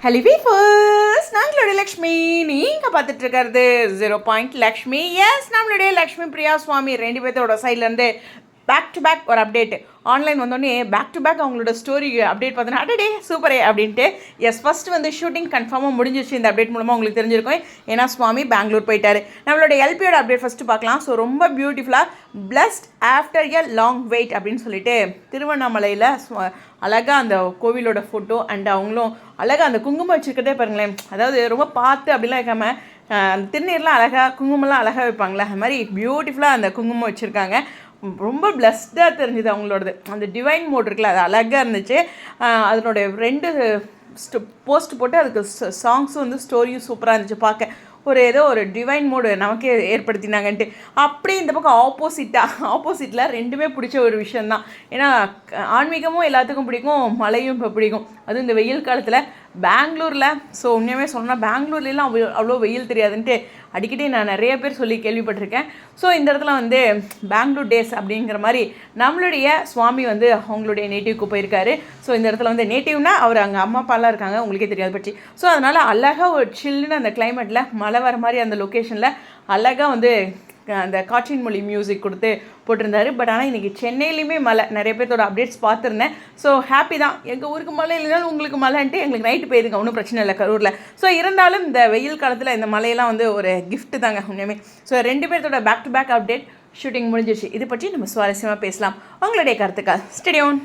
Hello viewers, நாங்களுடைய Lakshmi. நீங்கள் பார்த்துட்டு இருக்கிறது 0 லக்ஷ்மி. எஸ், நம்மளுடைய லக்ஷ்மி பிரியா சுவாமி ரெண்டு பேர்த்தோட சைட்லேருந்து பேக் டு பேக் ஒரு அப்டேட் ஆன்லைன் வந்தோடனே பேக் டு பேக் அவங்களோட ஸ்டோரி அப்டேட் பார்த்தோன்னா அடடே சூப்பரே அப்படின்ட்டு. எஸ், ஃபஸ்ட்டு வந்து ஷூட்டிங் கன்ஃபார்மாக முடிஞ்சிச்சு. இந்த அப்டேட் மூலமாக உங்களுக்கு தெரிஞ்சிருக்கும். ஏன்னா சுவாமி பெங்களூர் போயிட்டார். நம்மளோட எல்பியோட அப்டேட் ஃபஸ்ட்டு பார்க்கலாம். ஸோ ரொம்ப பியூட்டிஃபுல்லாக blessed after a long wait அப்படின்னு சொல்லிட்டு திருவண்ணாமலையில் அழகாக அந்த கோவிலோட ஃபோட்டோ அண்ட் அவங்களும் அழகாக அந்த குங்குமம் வச்சுருக்கதே பாருங்களேன். அதாவது ரொம்ப பார்த்து அப்படிலாம் வைக்காமல் அந்த திருநீர்லாம் அழகாக குங்குமம்லாம் அழகாக வைப்பாங்களே, அது மாதிரி பியூட்டிஃபுல்லாக அந்த குங்குமம் வச்சுருக்காங்க. ரொம்ப பிளஸ்டாக தெரிஞ்சுது அவங்களோடது. அந்த டிவைன் மோட் இருக்குல்ல, அது அழகாக இருந்துச்சு. அதனுடைய 2 போஸ்ட் போட்டு அதுக்கு சாங்ஸும் வந்து ஸ்டோரியும் சூப்பராக இருந்துச்சு பார்க்க. ஏதோ ஒரு டிவைன் மோடு நமக்கே ஏற்படுத்தினாங்கன்ட்டு. அப்படி இந்த பக்கம் ஆப்போசிட்டில் ரெண்டுமே பிடிச்ச ஒரு விஷயந்தான். ஏன்னா ஆன்மீகமும் எல்லாத்துக்கும் பிடிக்கும், மழையும் இப்போ பிடிக்கும். அதுவும் இந்த வெயில் காலத்தில் பெங்களூரில். ஸோ உண்மையுமே சொன்னால் பெங்களூர்லாம் அவ்வளோ வெயில் தெரியாதுன்ட்டு அடிக்கடி நான் நிறைய பேர் சொல்லி கேள்விப்பட்டிருக்கேன். ஸோ இந்த இடத்துல வந்து பெங்களூர் டேஸ் அப்படிங்கிற மாதிரி நம்மளுடைய சுவாமி வந்து அவங்களுடைய நேட்டிவ்க்கு போயிருக்காரு. ஸோ இந்த இடத்துல வந்து நேட்டிவ்னா அவர் அங்கே அம்மா அப்பாலாம் இருக்காங்க, உங்களுக்கே தெரியாது பற்றி. ஸோ அதனால் அழகாக ஒரு சில்லுன்னு அந்த கிளைமேட்டில் மழை வர மாதிரி அந்த லொக்கேஷனில் அழகாக வந்து அந்த காற்றின் மொழி மியூசிக் கொடுத்து போட்டிருந்தாரு. பட் ஆனால் இன்றைக்கி சென்னையிலையுமே மழை. நிறைய பேர்த்தோட அப்டேட்ஸ் பார்த்துருந்தேன். ஸோ ஹாப்பி தான். எங்கள் ஊருக்கு மழை இல்லைனாலும் உங்களுக்கு மழைன்ட்டு எங்களுக்கு நைட்டு பெய்யுதுங்க, ஒன்றும் பிரச்சனை இல்லை கரூரில். ஸோ இருந்தாலும் இந்த வெயில் காலத்தில் இந்த மழையெல்லாம் வந்து ஒரு கிஃப்ட்டு தாங்க உண்மையுமே. ஸோ 2 பேர்த்தோட back to back update shooting முடிஞ்சிச்சு. இது பற்றி நம்ம சுவாரஸ்யமாக பேசலாம். உங்களுடைய கருத்துக்கள் ஸ்டேடியோன்.